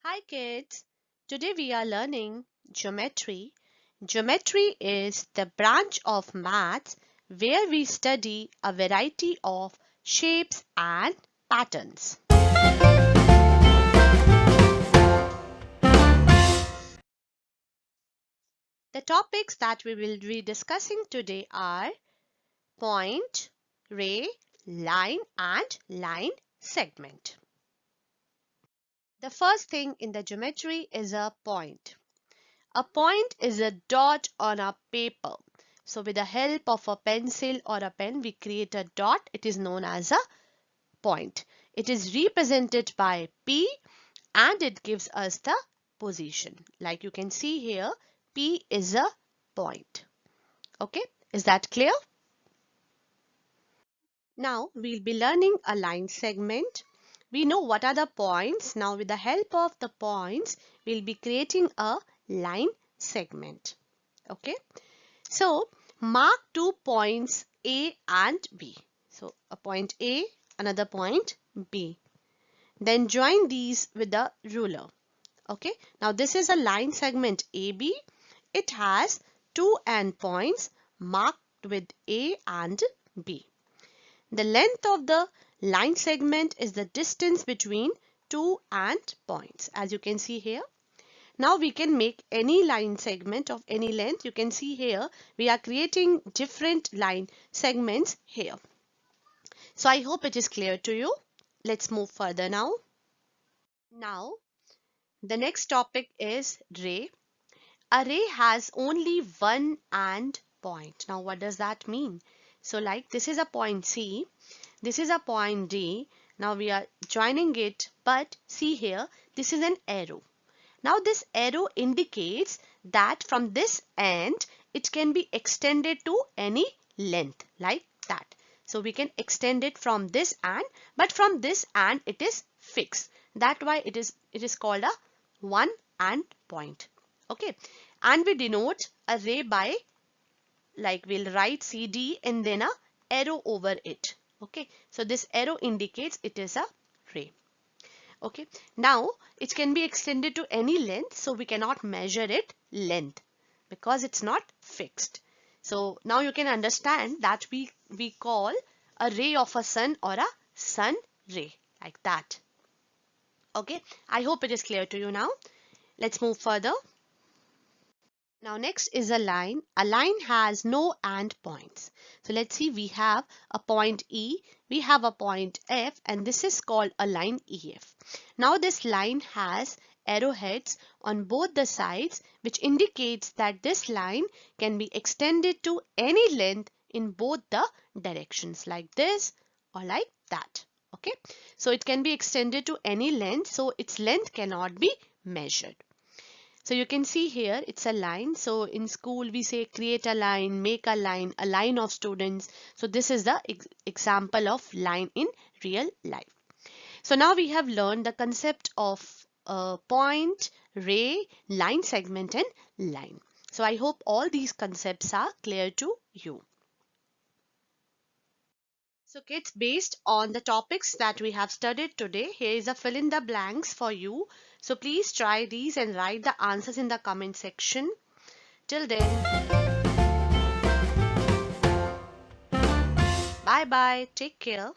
Hi kids, today we are learning geometry. Geometry is the branch of maths where we study a variety of shapes and patterns. The topics that we will be discussing today are point, ray, line and line segment. The first thing in the geometry is a point. A point is a dot on a paper. So with the help of a pencil or a pen, we create a dot. It is known as a point. It is represented by P and it gives us the position. Like you can see here, P is a point. Okay, is that clear? Now we'll be learning a line segment. We know what are the points. Now with the help of the points, we'll be creating a line segment. Okay. So mark 2 points A and B. So a point A, another point B. Then join these with the ruler. Okay. Now this is a line segment AB. It has two endpoints marked with A and B. The length of the line segment is the distance between two end points. As you can see here. Now we can make any line segment of any length. You can see here we are creating different line segments here. So I hope it is clear to you. Let's move further now. Now the next topic is ray. A ray has only one end point. Now what does that mean? So like this is a point C, this is a point D. Now we are joining it, but see here, this is an arrow. Now this arrow indicates that from this end, it can be extended to any length like that. So we can extend it from this end, but from this end it is fixed. That's why it is called a one end point. Okay. And we denote a ray by, like we'll write CD and then a arrow over it. Okay. So this arrow indicates it is a ray. Okay, now it can be extended to any length, so we cannot measure it length because it's not fixed. So now you can understand that we call a ray of a sun or a sun ray like that. Okay, I hope it is clear to you now. Let's move further. Now next is a line. A line has no end points. So let's see, we have a point E, we have a point F, and this is called a line EF. Now this line has arrowheads on both the sides, which indicates that this line can be extended to any length in both the directions, like this or like that. Okay, so it can be extended to any length, so its length cannot be measured. So you can see here it's a line. So in school we say create a line, make a line of students. So this is the example of line in real life. So now we have learned the concept of point, ray, line segment and line. So I hope all these concepts are clear to you. So kids, based on the topics that we have studied today, here is a fill in the blanks for you. So please try these and write the answers in the comment section. Till then, bye bye, take care.